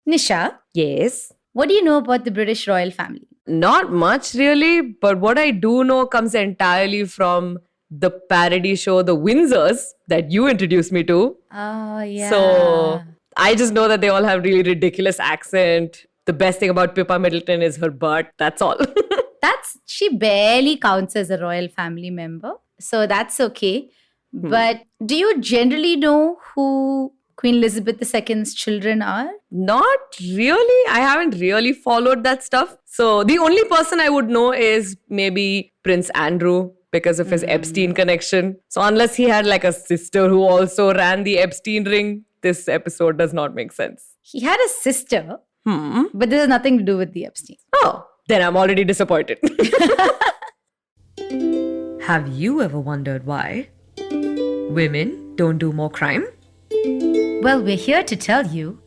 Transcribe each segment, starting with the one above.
Nisha, Yes. what do you know about the British royal family? Not much really, but what I do know comes entirely from the parody show The Windsors that you introduced me to. Oh, yeah. So I just know that they all have really ridiculous accent. The best thing about Pippa Middleton is her butt. That's all. She barely counts as a royal family member. So that's okay. But do you generally know who Queen Elizabeth II's children are? Not really. I haven't really followed that stuff. So the only person I would know is maybe Prince Andrew because of his Epstein connection. So unless he had like a sister who also ran the Epstein ring, this episode does not make sense. He had a sister, but this has nothing to do with the Epstein. Oh, then I'm already disappointed. Have you ever wondered why women don't do more crime? Well, we're here to tell you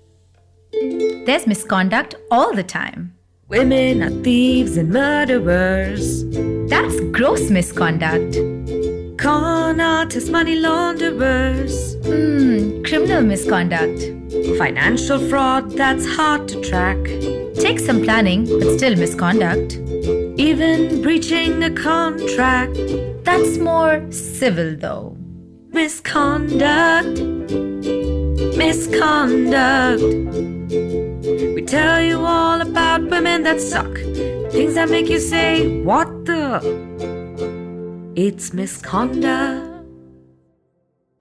there's misconduct all the time. Women are thieves and murderers, That's gross misconduct. con artists, money launderers, Criminal misconduct. financial fraud that's hard to track, Takes some planning, but still misconduct. even breaching a contract. That's more civil though. Misconduct, misconduct. We tell you all about women that suck, things that make you say, what the? It's misconduct.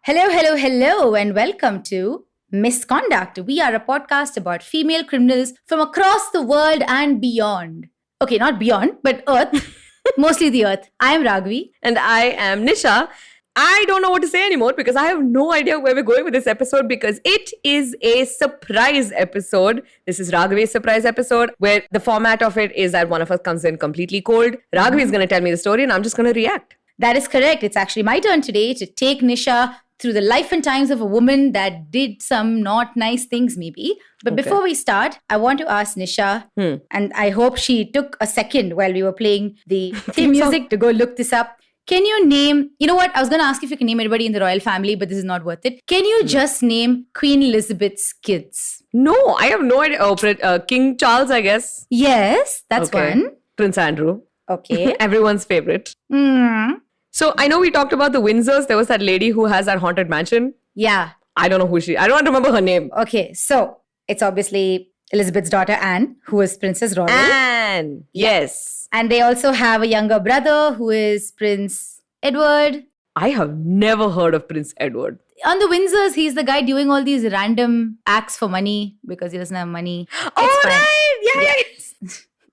Hello, and welcome to Misconduct. We are a podcast about female criminals from across the world and beyond. Okay, not beyond, but Earth. Mostly the Earth. I am Ragavi. And I am Nisha. I don't know what to say anymore because I have no idea where we're going with this episode because it is a surprise episode. This is Ragavi's surprise episode where the format of it is that one of us comes in completely cold. Ragavi is going to tell me the story and I'm just going to react. That is correct. It's actually my turn today to take Nisha through the life and times of a woman that did some not nice things maybe. But before we start, I want to ask Nisha, and I hope she took a second while we were playing the theme music to go look this up. Can you name, you know what, I was going to ask if you can name anybody in the royal family, but this is not worth it. Can you just name Queen Elizabeth's kids? No, I have no idea. Oh, King Charles, I guess. Yes, that's one. Prince Andrew. Okay. Everyone's favorite. Mm. So I know we talked about the Windsors. There was that lady who has that haunted mansion. Yeah. I don't know who I don't remember her name. Okay, so it's obviously Elizabeth's daughter Anne, who is Princess Royal. Anne. Yes. And they also have a younger brother who is Prince Edward. I have never heard of Prince Edward. On the Windsors, he's the guy doing all these random acts for money because he doesn't have money. It's fine. Right. Yeah.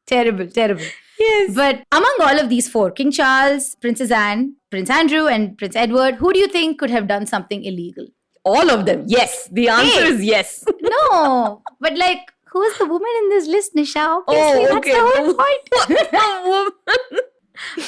Terrible. Yes. But among all of these four, King Charles, Princess Anne, Prince Andrew, and Prince Edward, who do you think could have done something illegal? All of them. Yes. The answer is yes. No, but like, who is the woman in this list, Nisha? Obviously, Oh, okay. that's the whole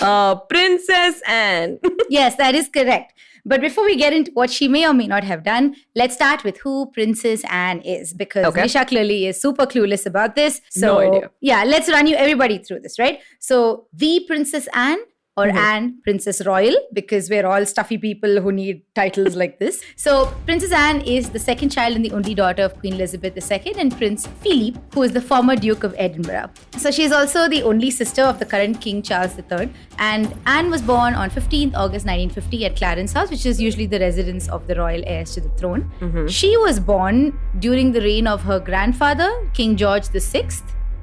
point. Princess Anne. Yes, that is correct. But before we get into what she may or may not have done, let's start with who Princess Anne is because Nisha clearly is super clueless about this. So, No idea. Yeah, let's run you everybody through this, right? So, the Princess Anne or Anne, Princess Royal, because we're all stuffy people who need titles like this. So, Princess Anne is the second child and the only daughter of Queen Elizabeth II and Prince Philip, who is the former Duke of Edinburgh. So, she's also the only sister of the current King Charles III. And Anne was born on 15th August 1950 at Clarence House, which is usually the residence of the royal heirs to the throne. She was born during the reign of her grandfather, King George VI,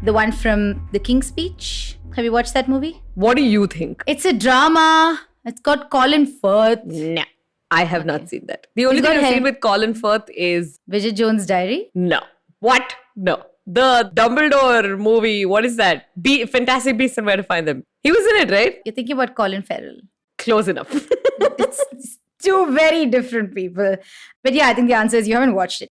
the one from The King's Speech. Have you watched that movie? What do you think? It's a drama. It's got Colin Firth. No. I have not seen that. The only thing I've seen with Colin Firth is... Bridget Jones' Diary? No. What? No. The Dumbledore movie. What is that? Fantastic Beasts and Where to Find Them. He was in it, right? You're thinking about Colin Farrell. Close enough. It's two very different people. But yeah, I think the answer is you haven't watched it.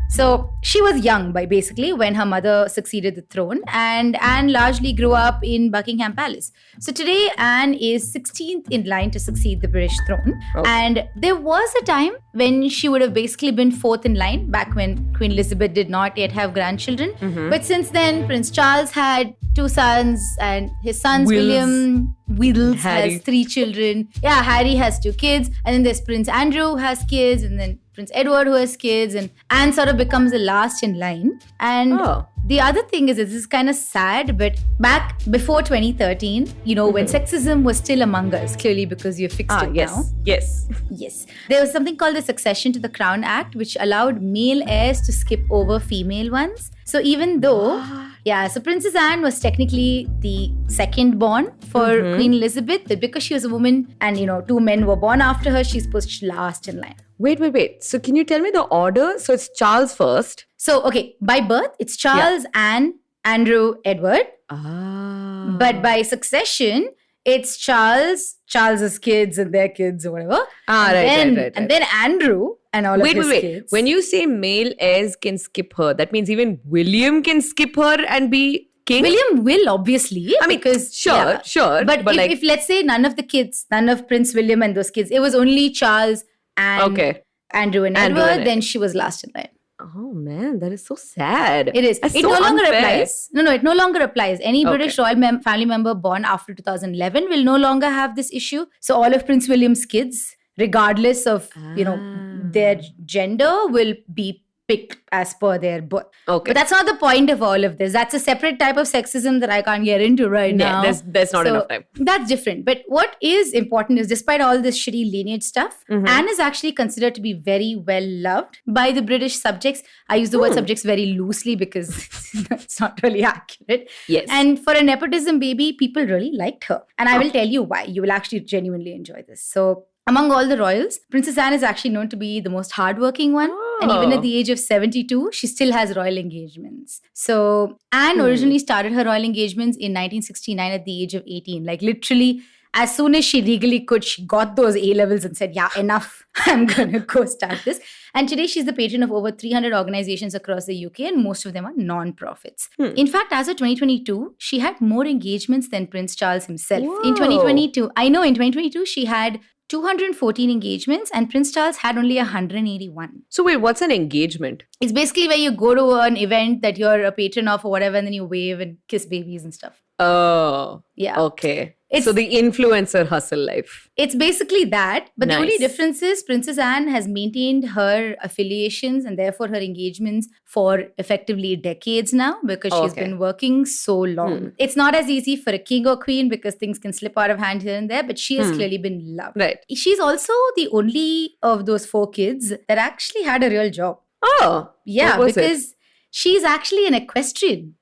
So she was young basically when her mother succeeded the throne, and Anne largely grew up in Buckingham Palace. So today Anne is 16th in line to succeed the British throne. And there was a time when she would have basically been 4th in line, back when Queen Elizabeth did not yet have grandchildren. But since then, Prince Charles had 2 sons, and his sons, Wills. William Wills, Harry. has 3 children. Yeah, Harry has 2 kids. And then there's Prince Andrew who has kids. And then Prince Edward who has kids. And Anne sort of becomes the last in line. And the other thing is, this is kind of sad, but back before 2013, when sexism was still among us, clearly because you fixed it now. Yes. Yes. There was something called the Succession to the Crown Act, which allowed male heirs to skip over female ones. So even though, so Princess Anne was technically the second born for Queen Elizabeth, but because she was a woman and, 2 men were born after her, she's pushed last in line. Wait. So can you tell me the order? So it's Charles first. So, okay, by birth, it's Charles, Anne, Andrew, Edward. But by succession, it's Charles's kids and their kids or whatever. Right. And then Andrew and all of his kids. When you say male heirs can skip her, that means even William can skip her and be king? William will, obviously. I mean, because, sure. But if let's say none of Prince William and those kids, it was only Charles and Andrew and Edward, then she was last in line. Oh man, that is so sad. It is. That's it so no longer unfair. applies. No, it no longer applies. Any British royal family member born after 2011 will no longer have this issue. So all of Prince William's kids, regardless of their gender, will be picked as per their birth. Okay. But that's not the point of all of this. That's a separate type of sexism that I can't get into right now. There's not enough time. That's different. But what is important is, despite all this shitty lineage stuff, Anne is actually considered to be very well loved by the British subjects. I use the word subjects very loosely because it's not really accurate. Yes. And for a nepotism baby, people really liked her. And I will tell you why. You will actually genuinely enjoy this. So, among all the royals, Princess Anne is actually known to be the most hardworking one. And even at the age of 72, she still has royal engagements. So Anne originally started her royal engagements in 1969 at the age of 18. Like literally, as soon as she legally could, she got those A-levels and said, yeah, enough. I'm going to go start this. And today she's the patron of over 300 organizations across the UK, and most of them are non-profits. In fact, as of 2022, she had more engagements than Prince Charles himself. Whoa. In 2022, she had 214 engagements and Prince Charles had only 181. So wait, what's an engagement? It's basically where you go to an event that you're a patron of or whatever, and then you wave and kiss babies and stuff. Oh. Yeah. Okay. So the influencer hustle life. It's basically that. But the only Nice. difference is Princess Anne has maintained her affiliations and therefore her engagements for effectively decades now, because she's been working so long. It's not as easy for a king or queen because things can slip out of hand here and there, but she has clearly been loved. Right. She's also the only of those 4 kids that actually had a real job. Oh. Yeah, what was it? because she's actually an equestrian.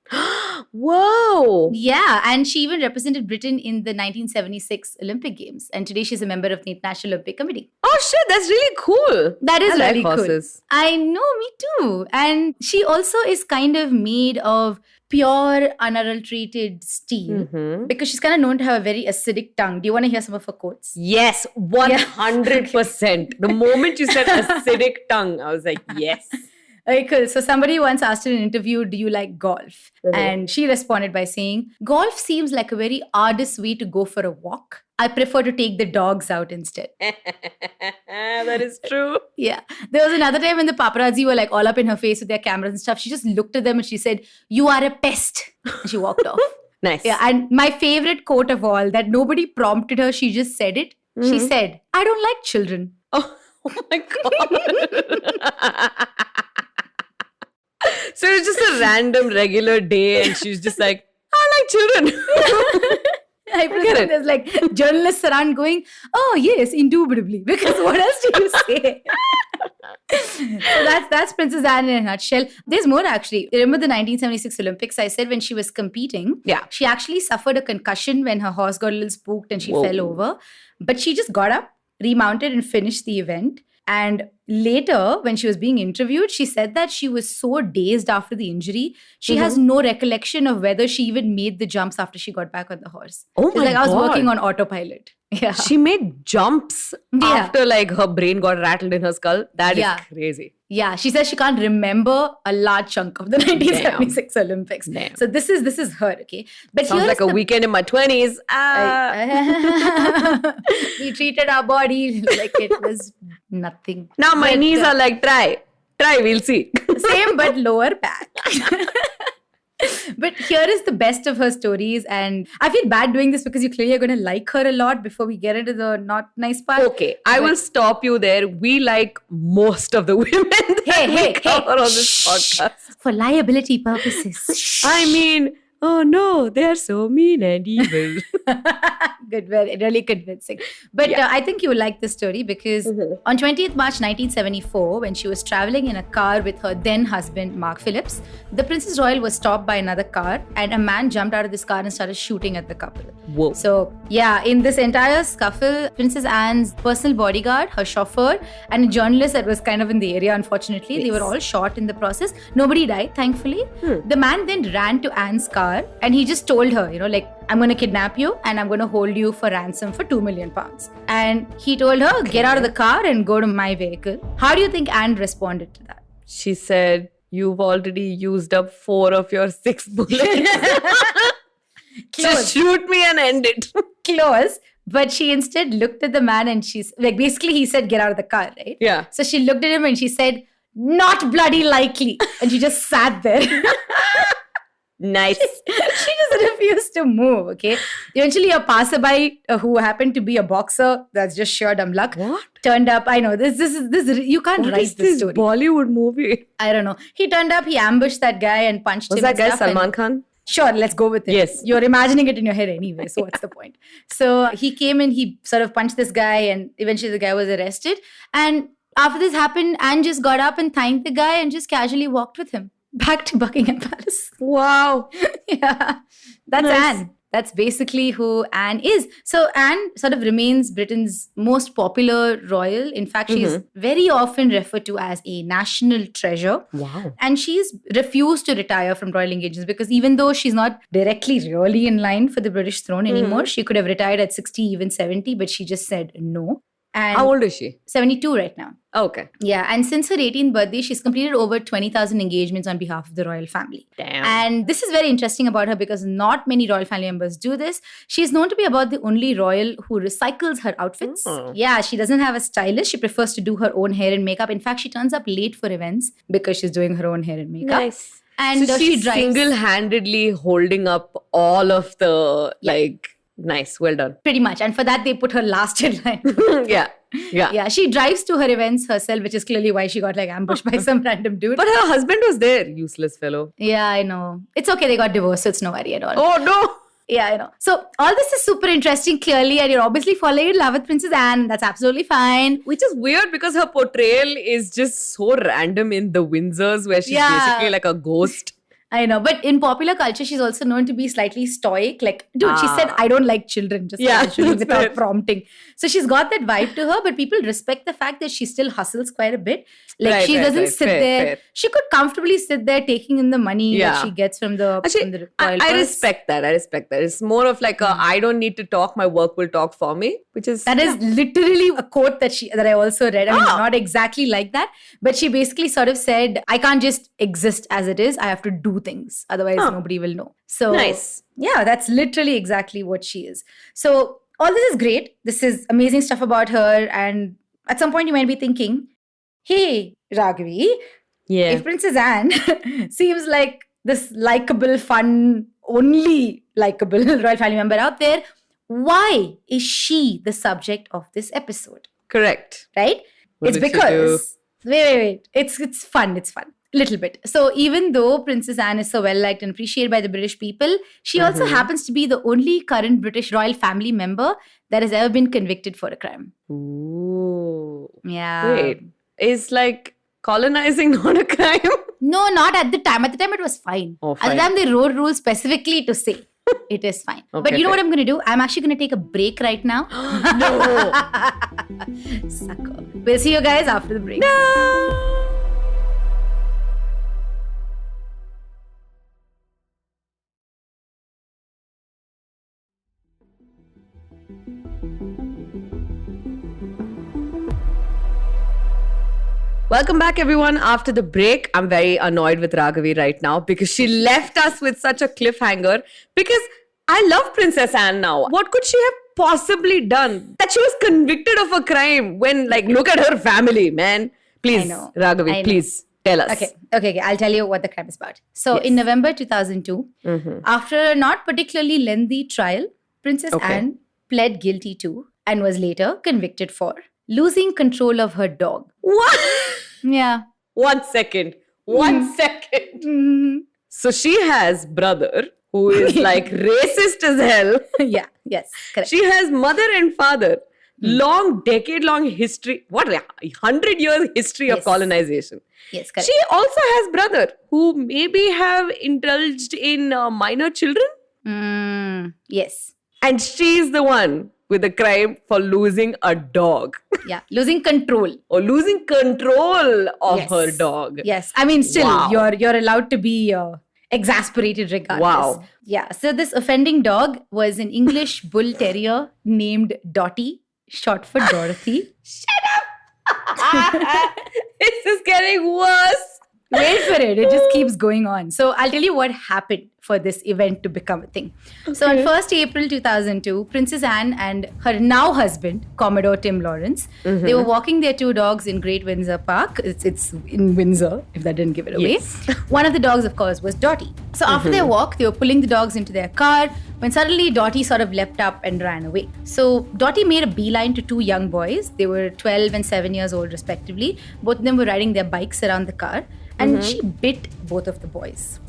Whoa. Yeah, and she even represented Britain in the 1976 Olympic Games. And today she's a member of the International Olympic Committee. Oh shit, that's really cool. That is I really like cool. horses. I know, me too. And she also is kind of made of pure, unadulterated steel because she's kind of known to have a very acidic tongue. Do you want to hear some of her quotes? Yes, 100%. The moment you said acidic tongue, I was like, yes. Okay, cool. So somebody once asked her in an interview, do you like golf? And she responded by saying, golf seems like a very arduous way to go for a walk. I prefer to take the dogs out instead. That is true. Yeah. There was another time when the paparazzi were like all up in her face with their cameras and stuff. She just looked at them and she said, "You are a pest." And she walked off. Nice. Yeah. And my favorite quote of all, that nobody prompted her, she just said it. She said, "I don't like children." Oh my God. So it was just a random regular day and she's just like, I like children. I presume there's like journalists around going, "Oh yes, indubitably," because what else do you say? So that's Princess Anne in a nutshell. There's more actually. Remember the 1976 Olympics? I said when she was competing, she actually suffered a concussion when her horse got a little spooked and she fell over. But she just got up, remounted and finished the event. And later, when she was being interviewed, she said that she was so dazed after the injury, she has no recollection of whether she even made the jumps after she got back on the horse. Oh She's my like, I was God. working on autopilot. Yeah. She made jumps after like her brain got rattled in her skull. That is crazy. Yeah, she says she can't remember a large chunk of the 1976 Olympics. Damn. So this is her, okay? But Sounds like a weekend in my 20s. We treated our body like it was nothing. Now my knees are like, try, we'll see. Same but lower back. But here is the best of her stories. And I feel bad doing this because you clearly are going to like her a lot before we get into the not nice part. Okay, I will stop you there. We like most of the women that we cover on this podcast. For liability purposes. I mean, oh no, they are so mean and evil. Good, very, really convincing. But I think you will like this story because on 20th March 1974, when she was traveling in a car with her then husband, Mark Phillips, the Princess Royal was stopped by another car and a man jumped out of this car and started shooting at the couple. Whoa. So, yeah, in this entire scuffle, Princess Anne's personal bodyguard, her chauffeur, and a journalist that was kind of in the area, unfortunately, they were all shot in the process. Nobody died, thankfully. The man then ran to Anne's car and he just told her, I'm going to kidnap you and I'm going to hold you for ransom for £2 million. And he told her, get out of the car and go to my vehicle. How do you think Anne responded to that? She said, you've already used up 4 of your 6 bullets. Just shoot me and end it. Close. But she instead looked at the man and she's like, basically he said, get out of the car, right? Yeah. So she looked at him and she said, not bloody likely. And she just sat there. Nice. She just refused to move, okay? Eventually a passerby who happened to be a boxer, that's just sheer dumb luck, turned up. I know, this you can't write this story. Bollywood movie? I don't know. He turned up, he ambushed that guy and punched him. Was that guy Salman Khan? Sure, let's go with it. Yes. You're imagining it in your head anyway, so what's the point? So he came in, he sort of punched this guy and eventually the guy was arrested. And after this happened, Anne just got up and thanked the guy and just casually walked with him back to Buckingham Palace. Wow. Yeah, that's nice. Anne. That's basically who Anne is. So Anne sort of remains Britain's most popular royal. In fact, she's very often referred to as a national treasure. Wow. And she's refused to retire from royal engagements because even though she's not directly really in line for the British throne anymore, she could have retired at 60, even 70, but she just said no. And how old is she? 72 right now. Okay. Yeah, and since her 18th birthday, she's completed over 20,000 engagements on behalf of the royal family. Damn. And this is very interesting about her because not many royal family members do this. She's known to be about the only royal who recycles her outfits. Yeah, she doesn't have a stylist. She prefers to do her own hair and makeup. In fact, she turns up late for events because she's doing her own hair and makeup. Nice. And so she's single-handedly holding up all of the, nice, well done. Pretty much. And for that, they put her last in line. Yeah, she drives to her events herself, which is clearly why she got ambushed by some random dude. But her husband was there, useless fellow. Yeah, I know. It's okay, they got divorced, so it's no worry at all. Oh, no. Yeah, I know. So all this is super interesting, clearly, and you're obviously falling in love with Princess Anne. That's absolutely fine. Which is weird because her portrayal is just so random in the Windsors where she's basically like a ghost. I know, but in popular culture, she's also known to be slightly stoic. She said, I don't like children, just casually without prompting. So she's got that vibe to her, but people respect the fact that she still hustles quite a bit. She doesn't sit there. Fair. She could comfortably sit there taking in the money that she gets from the royal I respect that. It's more of I don't need to talk, my work will talk for me, which is... That is literally a quote that I also read. I mean, not exactly like that, but she basically sort of said, I can't just exist as it is. I have to do things. Otherwise, nobody will know. So, nice. Yeah, that's literally exactly what she is. So, all this is great. This is amazing stuff about her. And at some point, you might be thinking, hey, Ragavi, if Princess Anne seems like this likable, fun, only likable royal family member out there, why is she the subject of this episode? Correct. Right? It's because... Wait. It's fun. It's fun. Little bit. So even though Princess Anne is so well liked and appreciated by the British people, she also happens to be the only current British royal family member that has ever been convicted for a crime. Ooh. Yeah. Wait. Is colonizing not a crime? No, not at the time. At the time, it was fine. Oh, fine. At the time, they wrote rules specifically to say it is fine. Okay, but you know what I'm going to do? I'm actually going to take a break right now. No. Sucker. We'll see you guys after the break. No. Welcome back, everyone. After the break, I'm very annoyed with Ragavi right now because she left us with such a cliffhanger because I love Princess Anne now. What could she have possibly done? That she was convicted of a crime when, look at her family, man. Please, Ragavi, please. Tell us. Okay. I'll tell you what the crime is about. So in November 2002, after a not particularly lengthy trial, Princess Anne pled guilty to and was later convicted for losing control of her dog. What? Yeah. 1 second. 1 second. Mhm. So she has brother who is like racist as hell. Yeah. Yes. Correct. She has mother and father. Long, decade-long history. What? 100 years history of Yes. colonization. Yes. Correct. She also has brother who maybe have indulged in minor children. Yes. And she's the one with the crime for losing a dog. Yeah. Losing control. Or losing control of Yes. her dog. Yes. I mean, still, Wow. you're allowed to be exasperated regardless. Wow. Yeah. So this offending dog was an English bull terrier named Dottie, short for Dorothy. This is getting worse. Wait for it. It just keeps going on. So I'll tell you what happened for this event to become a thing. So on 1st April 2002, Princess Anne and her now husband, Commodore Tim Lawrence, they were walking their 2 dogs in Great Windsor Park. It's in Windsor, if that didn't give it away. Yes. One of the dogs, of course, was Dottie. So after their walk, they were pulling the dogs into their car when suddenly Dottie sort of leapt up and ran away. So Dottie made a beeline to 2 young boys. They were 12 and 7 years old, respectively. Both of them were riding their bikes around the car. And she bit both of the boys.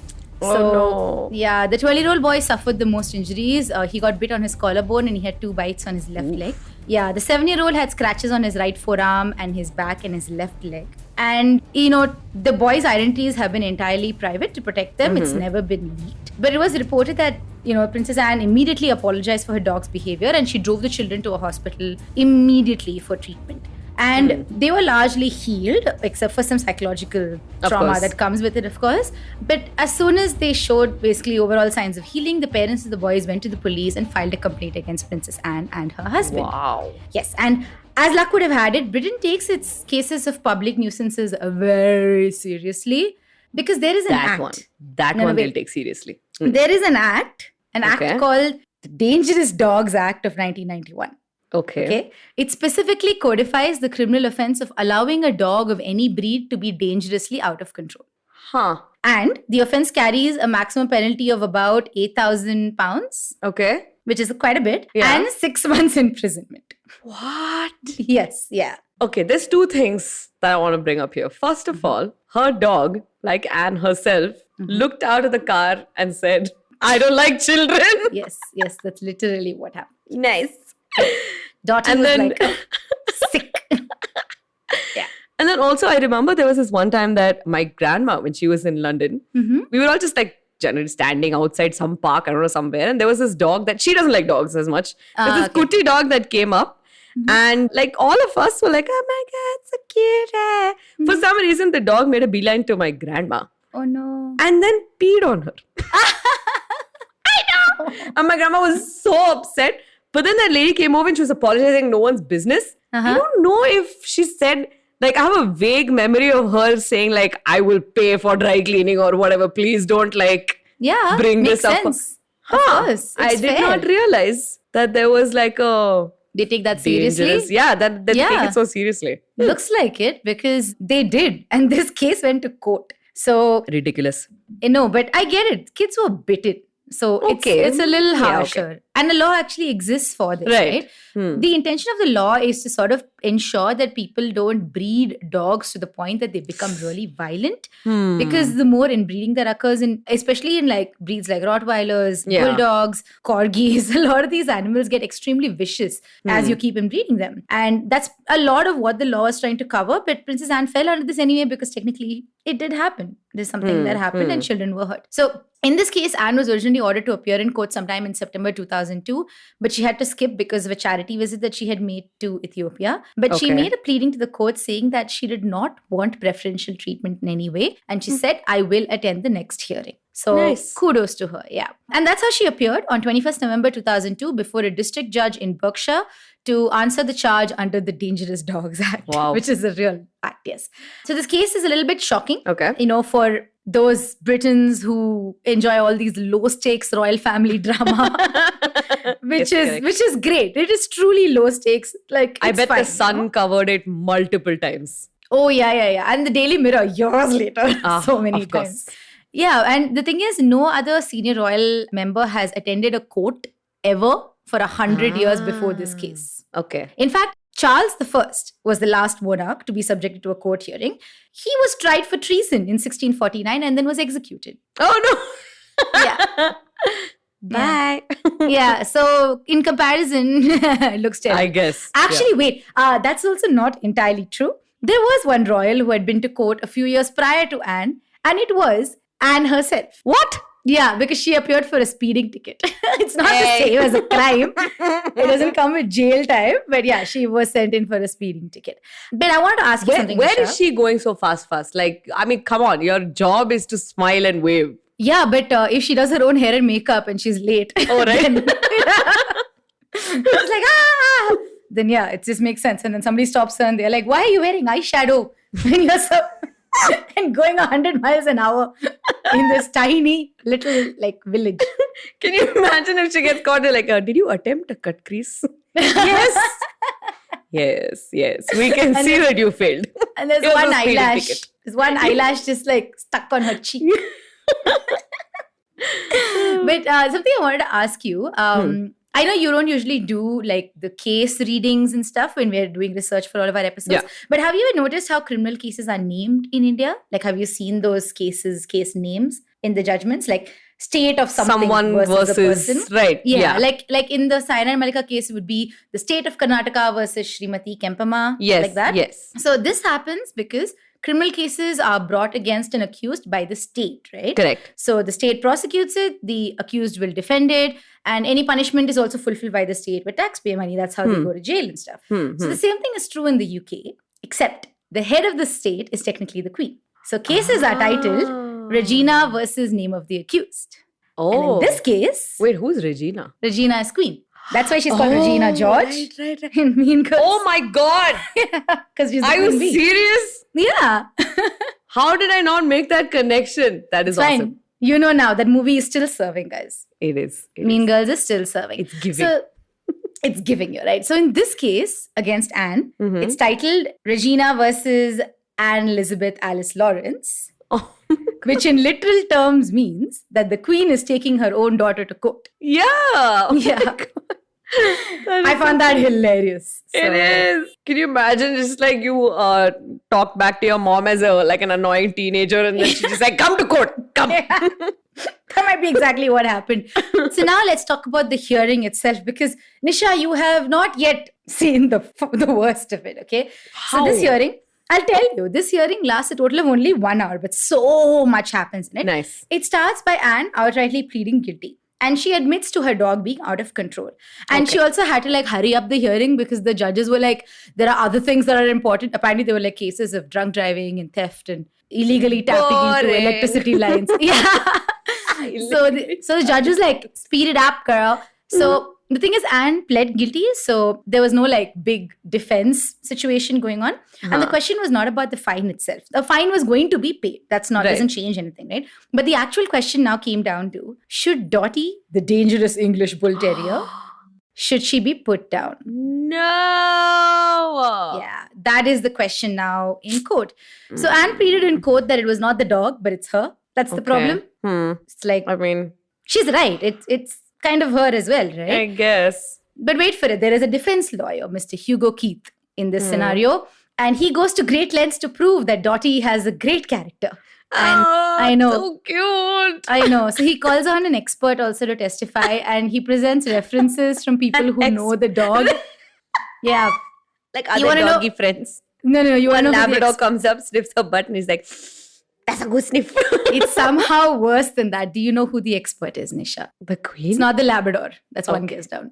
Oh, no. Yeah, the 12-year-old boy suffered the most injuries. He got bit on his collarbone and he had 2 bites on his left leg. Yeah, the 7-year-old had scratches on his right forearm and his back and his left leg. And, the boys' identities have been entirely private to protect them. It's never been leaked. But it was reported that, Princess Anne immediately apologized for her dog's behavior and she drove the children to a hospital immediately for treatment. And they were largely healed, except for some psychological trauma course. that comes with it, of course. But as soon as they showed basically overall signs of healing, the parents of the boys went to the police and filed a complaint against Princess Anne and her husband. Wow. Yes, and as luck would have had it, Britain takes its cases of public nuisances very seriously because there is an act. That No, one they'll wait. take seriously. There is an act Okay. called the Dangerous Dogs Act of 1991. Okay. It specifically codifies the criminal offense of allowing a dog of any breed to be dangerously out of control. Huh. And the offense carries a maximum penalty of about £8,000, Okay. which is quite a bit, Yeah. and 6 months imprisonment. What? Yes, yeah. Okay, there's 2 things that I want to bring up here. First of all, her dog, like Anne herself, looked out of the car and said, I don't like children. Yes, that's literally what happened. Nice. Daughter And was then- like sick. Yeah. And then also, I remember there was this one time that my grandma, when she was in London, we were all just like generally standing outside some park, I don't know, somewhere. And there was this dog that she doesn't like dogs as much. There's this okay. cutie dog that came up. And like all of us were like, oh my God, so cute. For some reason, the dog made a beeline to my grandma Oh no. and then peed on her. I know. And my grandma was so upset. But then that lady came over and she was apologizing, no one's business. I don't know if she said, like, I have a vague memory of her saying, like, I will pay for dry cleaning or whatever. Please don't, like, Yeah, bring makes this up. sense. Of course. I it's did fair. not realize that there was like a They take that seriously. dangerous. Yeah, that they take Yeah. it so seriously. Looks like it because they did. And this case went to court. So, Ridiculous. no, but I get it. Kids were bitten. So Okay. it's a little Yeah, okay. harsher. And a law actually exists for this, right? The intention of the law is to sort of ensure that people don't breed dogs to the point that they become really violent. Because the more inbreeding that occurs in, especially in like breeds like Rottweilers, Yeah. bulldogs, corgis, a lot of these animals get extremely vicious as you keep inbreeding them. And that's a lot of what the law is trying to cover. But Princess Anne fell under this anyway because technically it did happen. There's something that happened and children were hurt. So in this case, Anne was originally ordered to appear in court sometime in September 2002, but she had to skip because of a charity visit that she had made to Ethiopia. But she Okay. made a pleading to the court saying that she did not want preferential treatment in any way. And she said, I will attend the next hearing. So Nice. kudos to her. Yeah. And that's how she appeared on 21st November 2002 before a district judge in Berkshire to answer the charge under the Dangerous Dogs Act, Wow. which is a real act, yes. So this case is a little bit shocking, Okay. for those Britons who enjoy all these low stakes royal family drama, which is great. It is truly low stakes. Like I it's bet fine, the Sun you know? covered it multiple times. Oh, yeah. And the Daily Mirror years later, so many of course. times. Yeah, and the thing is, no other senior royal member has attended a court ever for 100 years before this case. Okay. In fact, Charles I was the last monarch to be subjected to a court hearing. He was tried for treason in 1649 and then was executed. Oh no. Yeah. Bye. Yeah, so in comparison, it looks terrible. I guess. Actually, wait, that's also not entirely true. There was one royal who had been to court a few years prior to Anne, and it was Anne herself. What? Yeah, because she appeared for a speeding ticket. It's not the same as a crime. It doesn't come with jail time, but yeah, she was sent in for a speeding ticket. But I want to ask you something, Where Nisha. is she going so fast? Like, I mean, come on. Your job is to smile and wave. Yeah, but if she does her own hair and makeup and she's late, Oh, right. then it's like, ah! Then yeah, it just makes sense. And then somebody stops her and they're like, why are you wearing eyeshadow when you're so... and going 100 miles an hour in this tiny little like village. Can you imagine if she gets caught? They're like, did you attempt a cut crease? Yes. Yes. We can And see then- that you failed. And there's Here's one the speeding eyelash. ticket. There's one eyelash just like stuck on her cheek. But something I wanted to ask you. I know you don't usually do like the case readings and stuff when we're doing research for all of our episodes. Yeah. But have you ever noticed how criminal cases are named in India? Like, have you seen those case names in the judgments? Like state of something Someone versus a person. right. Yeah, like in the Saina and Malika case, it would be the state of Karnataka versus Srimati Kempama. Yes. Like that. Yes. So this happens because criminal cases are brought against an accused by the state, right? Correct. So the state prosecutes it, the accused will defend it, and any punishment is also fulfilled by the state with taxpayer money. That's how they go to jail and stuff. So the same thing is true in the UK, except the head of the state is technically the queen. So cases are titled Regina versus name of the accused. And Oh. in this case, Wait, who's Regina? Regina is queen. That's why she's called Regina George Right. in Mean Girls. Oh my God. Because she's the Are you queen bee. serious? Yeah. How did I not make that connection? That is It's fine. awesome. You know now that movie is still serving, guys. It is. Mean Girls is still serving. It's giving. So it's giving you, right? So in this case against Anne, Mhm. it's titled Regina versus Anne Elizabeth Alice Lawrence, Oh. which in literal terms means that the queen is taking her own daughter to court. Yeah. Oh my Yeah. God. That I is found that hilarious. It is. Can you imagine just like you talk back to your mom as an annoying teenager and then she's just like, come to court, come. Yeah. That might be exactly what happened. So now let's talk about the hearing itself because Nisha, you have not yet seen the worst of it, okay? So this hearing, I'll tell you, this hearing lasts a total of only 1 hour, but so much happens in it. Nice. It starts by Anne outrightly pleading guilty. And she admits to her dog being out of control. And she also had to like hurry up the hearing because the judges were like, there are other things that are important. Apparently, there were like cases of drunk driving and theft and illegally tapping into Boring. electricity lines. Yeah. So the judge was like, speed it up, girl. So the thing is, Anne pled guilty. So there was no like big defense situation going on. And the question was not about the fine itself. The fine was going to be paid. That's not, doesn't change anything, right? But the actual question now came down to, should Dottie, the dangerous English bull terrier, should she be put down? No. Yeah, that is the question now in court. So Anne pleaded in court that it was not the dog, but it's her. That's the problem. It's like, I mean, she's right. It's kind of her as well, right? I guess. But wait for it. There is a defense lawyer, Mr. Hugo Keith, in this scenario. And he goes to great lengths to prove that Dottie has a great character. And I know. So cute. I know. So he calls on an expert also to testify and he presents references from people who know the dog. Yeah. Like You other wanna know- doggy friends. No, you want One to know who the Labrador comes up, sniffs her butt and he's like, that's a good sniff. It's somehow worse than that. Do you know who the expert is, Nisha? The queen? It's not the Labrador. That's one Okay. guess down.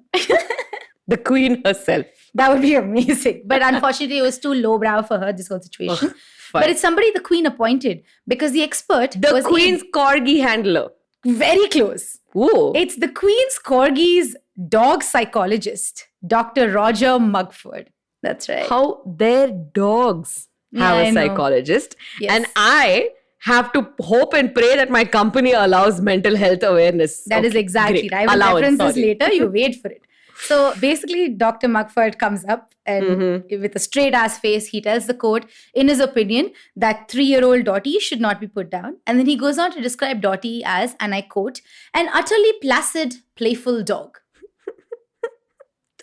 The queen herself. That would be amazing. But unfortunately, it was too lowbrow for her, this whole situation. Fine. But it's somebody the queen appointed because the expert The was queen's corgi handler. very close. Ooh. It's the queen's corgi's dog psychologist, Dr. Roger Mugford. That's right. How their dogs have Yeah, I a know. psychologist. Yes. And I have to hope and pray that my company allows mental health awareness. That is Okay, exactly great. right. I will Allowance, reference this sorry. later. You wait for it. So basically, Dr. Mugford comes up and with a straight ass face, he tells the court, in his opinion, that 3-year-old Dottie should not be put down. And then he goes on to describe Dottie as, and I quote, an utterly placid, playful dog.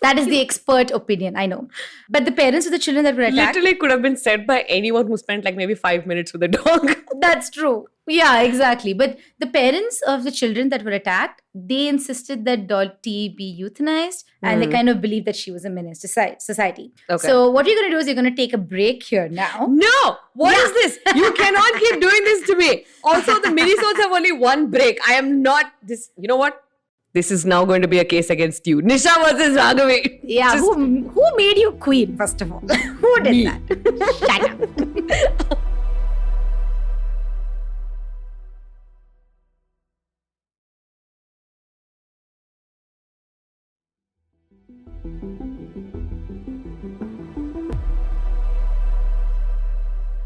That is the expert opinion, I know. But the parents of the children that were attacked... Literally could have been said by anyone who spent like maybe 5 minutes with a dog. That's true. Yeah, exactly. But the parents of the children that were attacked, they insisted that Dottie be euthanized and they kind of believed that she was a menace to society. Okay. So what you're going to do is you're going to take a break here now. No! What is this? You cannot keep doing this to me. Also, the minisodes have only one break. I am not this. You know what? This is now going to be a case against you. Nisha versus Ragavi. Yeah, who made you queen, first of all? Who did that? Shut up.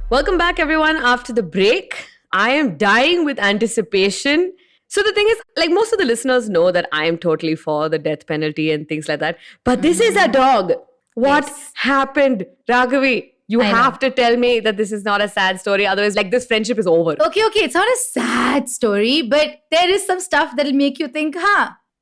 Welcome back, everyone. After the break, I am dying with anticipation. So the thing is, like most of the listeners know that I am totally for the death penalty and things like that. But this is a dog. What happened? Ragavi, you have to tell me that this is not a sad story. Otherwise, like this friendship is over. Okay. It's not a sad story, but there is some stuff that'll make you think,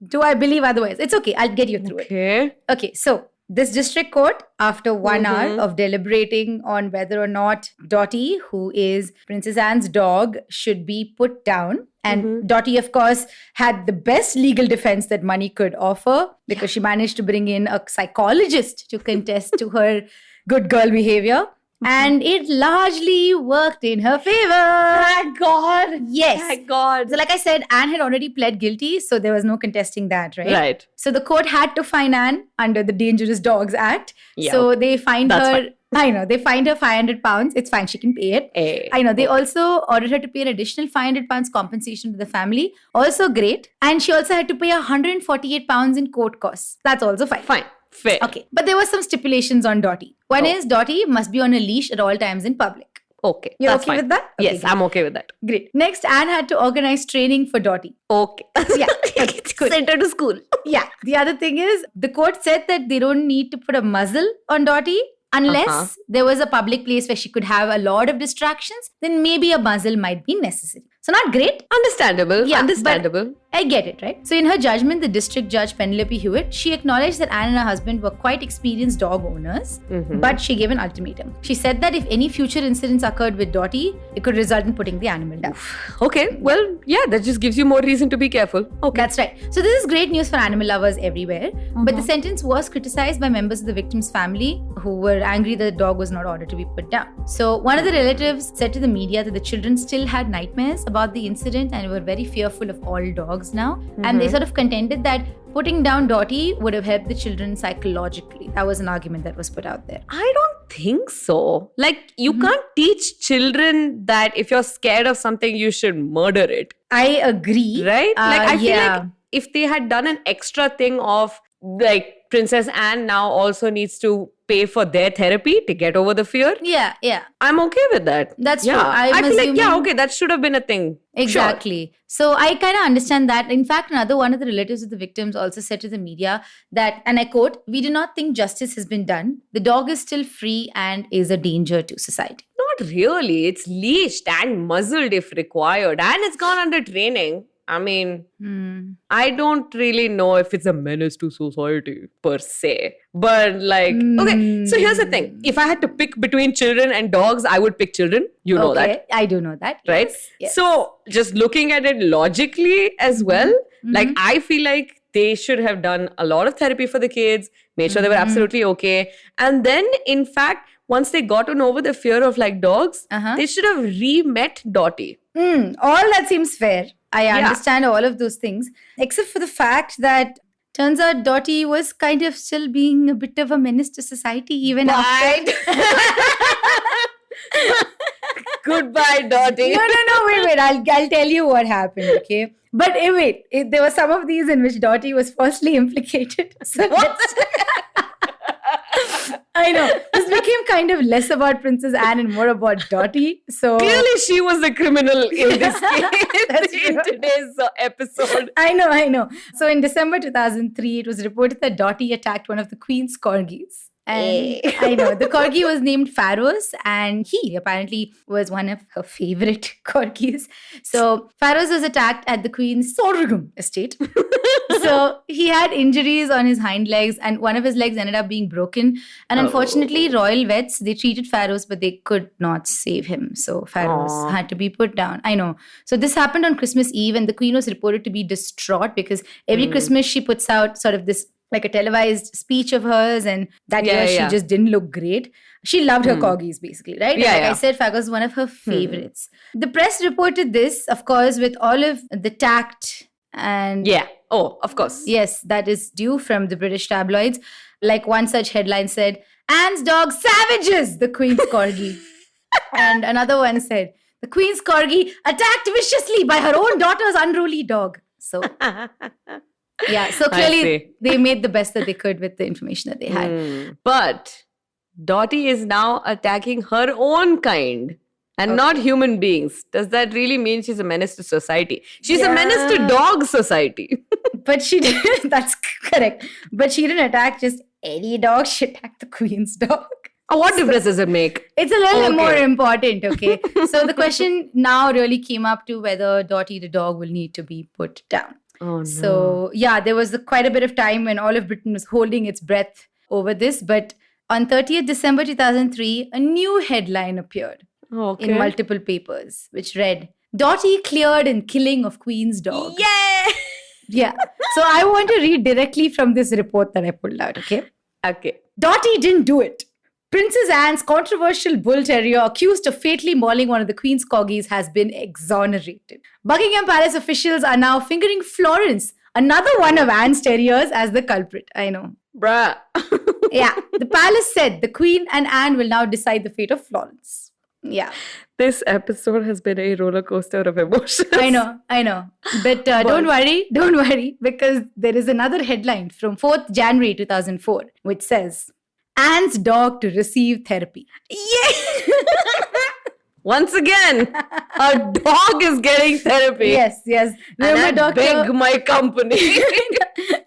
do I believe otherwise? It's okay. I'll get you through it. Okay, so this district court, after 1 hour of deliberating on whether or not Dottie, who is Princess Anne's dog, should be put down. And Dottie, of course, had the best legal defense that money could offer because she managed to bring in a psychologist to contest to her good girl behavior. And it largely worked in her favor. Thank God. Yes. Thank God. So like I said, Anne had already pled guilty, so there was no contesting that, right? Right. So the court had to fine Anne under the Dangerous Dogs Act. Yeah. So they fined her... Fine. I know. They fined her £500. It's fine. She can pay it. Hey. I know. They also ordered her to pay an additional £500 compensation to the family. Also great. And she also had to pay £148 in court costs. That's also fine. Fine. Fair. Okay. But there were some stipulations on Dottie. One is Dottie must be on a leash at all times in public. Okay. You're that's okay fine. with that? Okay, Yes, great. I'm okay with that. Great. Next, Anne had to organize training for Dottie. Okay. Yeah. Okay, good. Send her to school. Yeah. The other thing is, the court said that they don't need to put a muzzle on Dottie unless there was a public place where she could have a lot of distractions. Then maybe a muzzle might be necessary. So not great. Understandable. Yeah, Understandable. I get it, right? So in her judgment, the district judge Penelope Hewitt, she acknowledged that Anne and her husband were quite experienced dog owners, but she gave an ultimatum. She said that if any future incidents occurred with Dottie, it could result in putting the animal down. Okay, well, yeah, that just gives you more reason to be careful. Okay. That's right. So this is great news for animal lovers everywhere. But the sentence was criticized by members of the victim's family who were angry that the dog was not ordered to be put down. So one of the relatives said to the media that the children still had nightmares about the incident and were very fearful of all dogs now. And they sort of contended that putting down Dottie would have helped the children psychologically. That was an argument that was put out there. I don't think so. Like, you can't teach children that if you're scared of something, you should murder it. I agree. Right? Like, I feel like if they had done an extra thing of, like, Princess Anne now also needs to pay for their therapy to get over the fear. Yeah. I'm okay with that. That's true. I'm I feel assuming... like, okay, that should have been a thing. Exactly. Sure. So I kind of understand that. In fact, another one of the relatives of the victims also said to the media that, and I quote, "We do not think justice has been done. The dog is still free and is a danger to society." Not really. It's leashed and muzzled if required. And it's gone under training. I mean, I don't really know if it's a menace to society per se. But like, okay, so here's the thing. If I had to pick between children and dogs, I would pick children. You know that. I do know that. Right? Yes. So just looking at it logically as well, like I feel like they should have done a lot of therapy for the kids, made sure they were absolutely okay. And then, in fact, once they gotten over the fear of like dogs, they should have re-met Dottie. All that seems fair. I understand all of those things, except for the fact that turns out Dottie was kind of still being a bit of a menace to society even after. Goodbye, Dottie. No, wait. I'll tell you what happened, okay? But wait, there were some of these in which Dottie was falsely implicated. So I know. This became kind of less about Princess Anne and more about Dottie. So Clearly, she was the criminal in this That's case, in true. today's episode. I know. So in December 2003, it was reported that Dottie attacked one of the Queen's corgis. And I know the corgi was named Pharaohs, and he apparently was one of her favorite corgis. So Pharaohs was attacked at the Queen's sorghum estate. So he had injuries on his hind legs, and one of his legs ended up being broken. And unfortunately, royal vets, they treated Pharaohs, but they could not save him. So Pharaohs had to be put down. I know. So this happened on Christmas Eve, and the Queen was reported to be distraught because every Christmas she puts out sort of this like a televised speech of hers, and that year she just didn't look great. She loved her corgis, basically, right? I said, Pharaohs was one of her favorites. The press reported this, of course, with all of the tact and of course. yes, that is due from the British tabloids. Like one such headline said, Anne's dog savages the Queen's corgi. And another one said, the Queen's corgi attacked viciously by her own daughter's unruly dog. So yeah, so clearly they made the best that they could with the information that they had. But Dottie is now attacking her own kind and not human beings. Does that really mean she's a menace to society? She's a menace to dog society. But she didn't, that's correct. But she didn't attack just any dog. She attacked the Queen's dog. What difference does it make? It's a little more important, okay? So the question now really came up to whether Dottie the dog will need to be put down. Oh, no. So yeah, there was quite a bit of time when all of Britain was holding its breath over this. But on 30th December 2003, a new headline appeared in multiple papers, which read, Dottie cleared in killing of Queen's dog. Yeah! Yeah. So I want to read directly from this report that I pulled out, okay? Okay. Dottie didn't do it. Princess Anne's controversial bull terrier accused of fatally mauling one of the Queen's corgis has been exonerated. Buckingham Palace officials are now fingering Florence, another one of Anne's terriers, as the culprit. I know. Bruh. Yeah. The palace said the Queen and Anne will now decide the fate of Florence. Yeah. This episode has been a roller coaster of emotions. I know. But don't worry, because there is another headline from 4th January 2004, which says, Anne's dog to receive therapy. Yay! Once again, a dog is getting therapy. Yes. And I beg my company.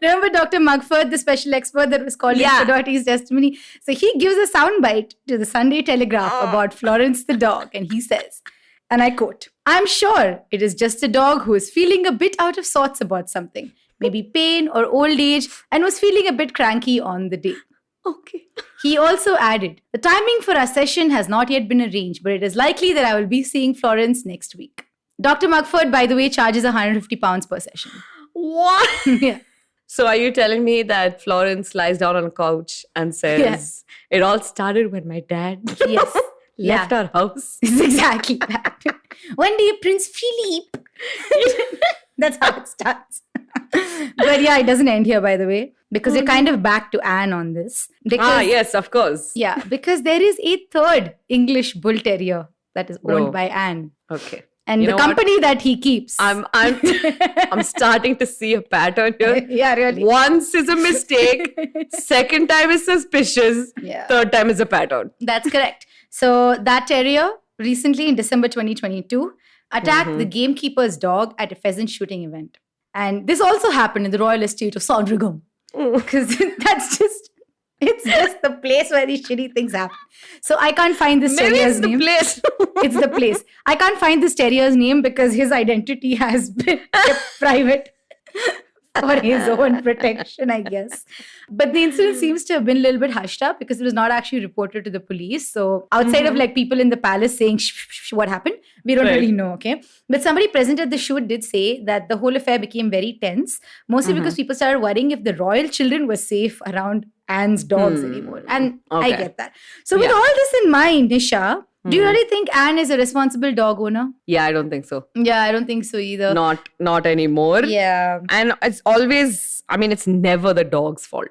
Remember Dr. Mugford, the special expert that was called in for Dottie's testimony? So he gives a soundbite to the Sunday Telegraph about Florence the dog, and he says, and I quote, I'm sure it is just a dog who is feeling a bit out of sorts about something, maybe pain or old age, and was feeling a bit cranky on the day. Okay. He also added, the timing for our session has not yet been arranged, but it is likely that I will be seeing Florence next week. Dr. Mugford, by the way, charges £150 per session. What? Yeah. So are you telling me that Florence lies down on a couch and says, it all started when my dad left our house? It's exactly that. One day, Prince Philippe. That's how it starts. But yeah, it doesn't end here, by the way, because we're kind of back to Anne on this. Because, yes, of course. Yeah, because there is a third English bull terrier that is owned by Anne. Okay. And the company that he keeps. I'm starting to see a pattern here. Yeah, really. Once is a mistake. Second time is suspicious. Yeah. Third time is a pattern. That's correct. So that terrier recently in December 2022 attacked the gamekeeper's dog at a pheasant shooting event. And this also happened in the royal estate of Sandringham. Because it's just the place where these shitty things happen. So I can't find this terrier's name. Maybe it's the place. It's the place. I can't find this terrier's name because his identity has been kept private for his own protection, I guess. But the incident seems to have been a little bit hushed up because it was not actually reported to the police. So outside of like people in the palace saying what happened, we don't really know, okay? But somebody present at the shoot did say that the whole affair became very tense, mostly because people started worrying if the royal children were safe around Anne's dogs anymore. And I get that. So with all this in mind, Nisha, do you really think Anne is a responsible dog owner? Yeah, I don't think so. Yeah, I don't think so either. Not anymore. Yeah. And it's always, it's never the dog's fault.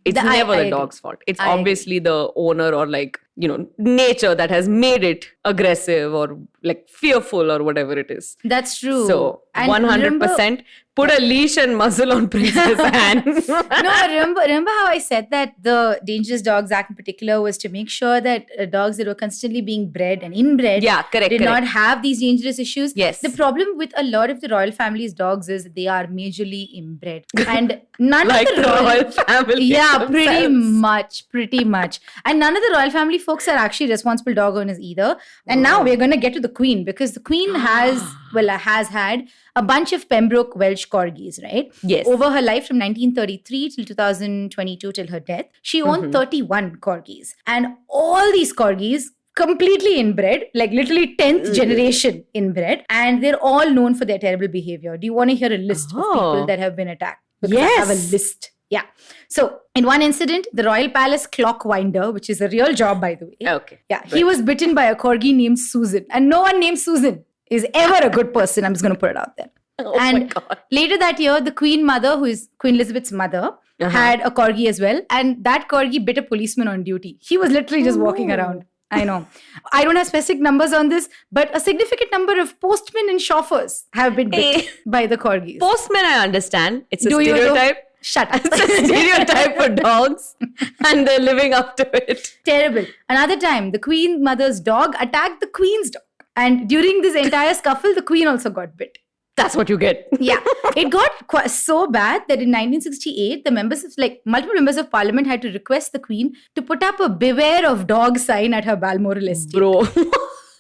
It's never the dog's fault. It's obviously the owner or nature that has made it aggressive or like fearful or whatever it is. That's true. So And 100% put a leash and muzzle on Princess Anne. remember how I said that the Dangerous Dogs Act in particular was to make sure that dogs that were constantly being bred and inbred Yeah, correct, did correct. not have these dangerous issues. Yes. The problem with a lot of the royal family's dogs is they are majorly inbred. And none Like of the the royal family. Yeah, pretty themselves. much. And none of the royal family folks are actually responsible dog owners either. And now we're going to get to the Queen, because the Queen has had a bunch of Pembroke Welsh corgis, right? Yes. Over her life from 1933 till 2022 till her death, she owned 31 corgis. And all these corgis completely inbred, like literally 10th generation inbred, and they're all known for their terrible behavior. Do you want to hear a list of people that have been attacked? Because I have a list. Yeah. So, in one incident, the Royal Palace clockwinder, which is a real job, by the way. Okay. Yeah. He was bitten by a corgi named Susan. And no one named Susan is ever a good person. I'm just going to put it out there. Oh And my God. later that year, the Queen Mother, who is Queen Elizabeth's mother, had a corgi as well. And that corgi bit a policeman on duty. He was literally just walking around. I know. I don't have specific numbers on this, but a significant number of postmen and chauffeurs have been bit by the corgis. Postman, I understand. It's a Do you though? stereotype. Shut up. It's a stereotype for dogs, and they're living up to it. Terrible. Another time, the Queen Mother's dog attacked the Queen's dog. And during this entire scuffle, the Queen also got bit. That's what you get. Yeah, it got so bad that in 1968, multiple members of parliament had to request the Queen to put up a "Beware of Dog" sign at her Balmoral estate. Bro.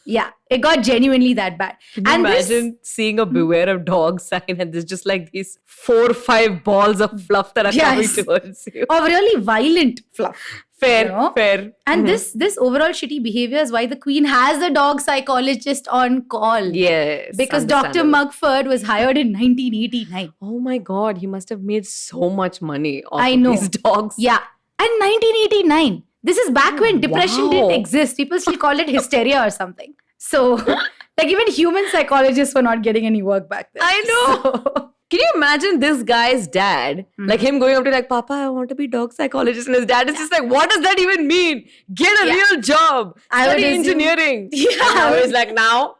Yeah, it got genuinely that bad. Can you imagine seeing a "Beware of Dog" sign and there's just like these 4 or 5 balls of fluff that are coming towards you? Of really violent fluff. Fair, You know? fair. And this overall shitty behavior is why the Queen has a dog psychologist on call. Yes. Because Dr. understandable. Mugford was hired in 1989. Oh my God, he must have made so much money off I of know. these dogs. Yeah. And 1989. This is back when depression wow. didn't exist. People still called it hysteria or something. So, like even human psychologists were not getting any work back then. I know. Can you imagine this guy's dad, like him going up to like, Papa, I want to be dog psychologist. And his dad is just like, what does that even mean? Get a real job. I would Study assume- engineering. Yeah. And now he's like, now?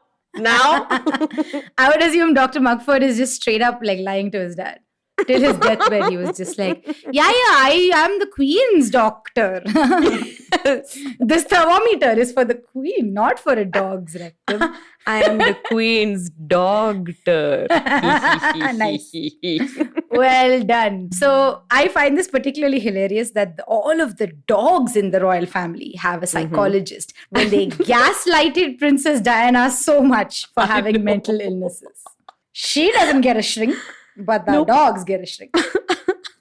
I would assume Dr. Mugford is just straight up like lying to his dad. Till his deathbed, he was just like, I am the Queen's doctor. This thermometer is for the Queen, not for a dog's rectum. I am the Queen's doctor. Nice. Well done. So I find this particularly hilarious that all of the dogs in the royal family have a psychologist when they gaslighted Princess Diana so much for having mental illnesses. She doesn't get a shrink, but the dogs get a shrink.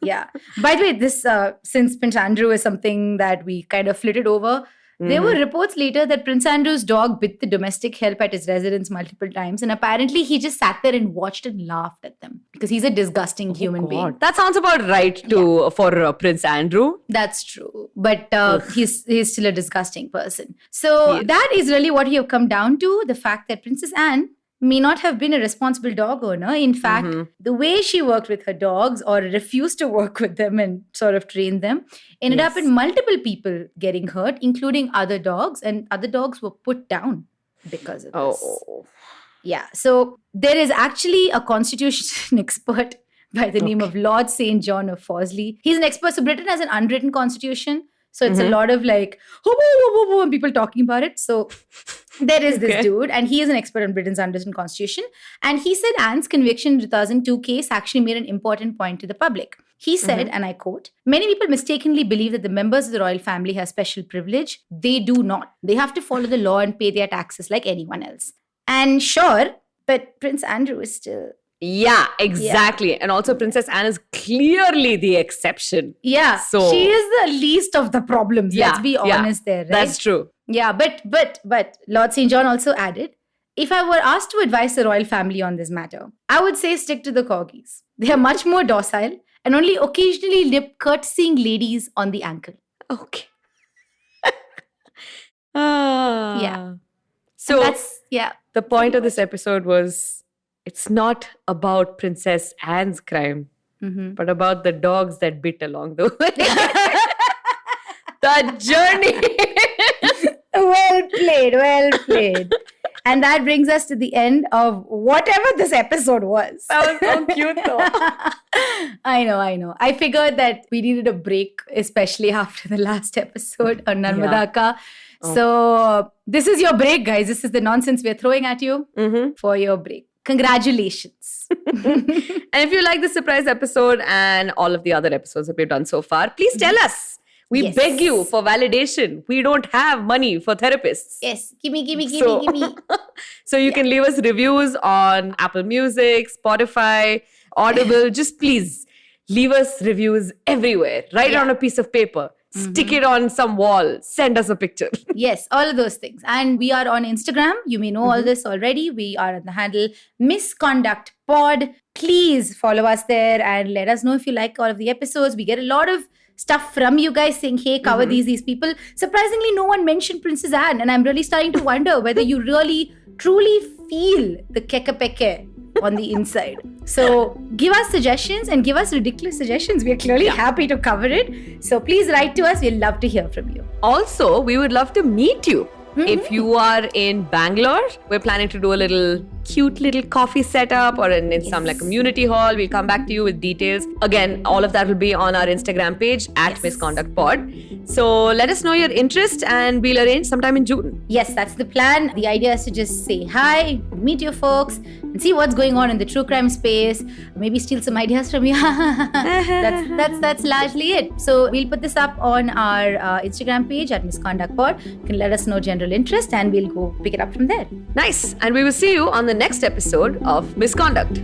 Yeah. By the way, this since Prince Andrew is something that we kind of flitted over, there were reports later that Prince Andrew's dog bit the domestic help at his residence multiple times, and apparently he just sat there and watched and laughed at them because he's a disgusting human being. That sounds about right for Prince Andrew. That's true, but he's still a disgusting person. So that is really what you have come down to: the fact that Princess Anne may not have been a responsible dog owner. In fact, the way she worked with her dogs or refused to work with them and sort of train them ended up in multiple people getting hurt, including other dogs, and other dogs were put down because of this. Oh. Yeah. So there is actually a constitution expert by the name of Lord St. John of Fawsley. He's an expert. So Britain has an unwritten constitution. So it's a lot of like, and people talking about it. So there is this dude, and he is an expert on Britain's unwritten constitution. And he said Anne's conviction in 2002 case actually made an important point to the public. He said, and I quote, many people mistakenly believe that the members of the royal family have special privilege. They do not. They have to follow the law and pay their taxes like anyone else. And sure, but Prince Andrew is still... Yeah, exactly. Yeah. And also Princess Anne is clearly the exception. Yeah, so she is the least of the problems. Let's be honest there, right? That's true. Yeah, but Lord St. John also added, if I were asked to advise the royal family on this matter, I would say stick to the corgis. They are much more docile and only occasionally lip courtesying ladies on the ankle. Okay. Yeah. So that's, the point of this episode was, it's not about Princess Anne's crime, but about the dogs that bit along the way. The journey. Well played, well played. And that brings us to the end of whatever this episode was. That was so cute though. I know. I figured that we needed a break, especially after the last episode on Narmadaka. Oh. So this is your break, guys. This is the nonsense we're throwing at you for your break. Congratulations. And if you like the surprise episode and all of the other episodes that we've done so far, please tell us. We Yes. beg you for validation. We don't have money for therapists. Yes, gimme. So you can leave us reviews on Apple Music, Spotify, Audible. Just please leave us reviews everywhere. Write it on a piece of paper. Stick it on some wall. Send us a picture. Yes, all of those things. And we are on Instagram. You may know all this already. We are on the handle Misconduct Pod. Please follow us there and let us know if you like all of the episodes. We get a lot of stuff from you guys saying, hey, cover these people. Surprisingly, no one mentioned Princess Anne. And I'm really starting to wonder whether you really, truly feel the kekapeke on the inside. So give us suggestions and give us ridiculous suggestions. We're clearly happy to cover it. So please write to us. We'd love to hear from you. Also, we would love to meet you. If you are in Bangalore, we're planning to do a cute little coffee setup or in some like community hall. We'll come back to you with details. Again, all of that will be on our Instagram page at Misconduct Pod. So let us know your interest and we'll arrange sometime in June. Yes, that's the plan. The idea is to just say hi, meet your folks, and see what's going on in the true crime space. Maybe steal some ideas from you. that's largely it. So we'll put this up on our Instagram page at Misconduct Pod. You can let us know general interest and we'll go pick it up from there. Nice. And we will see you on the next episode of Misconduct.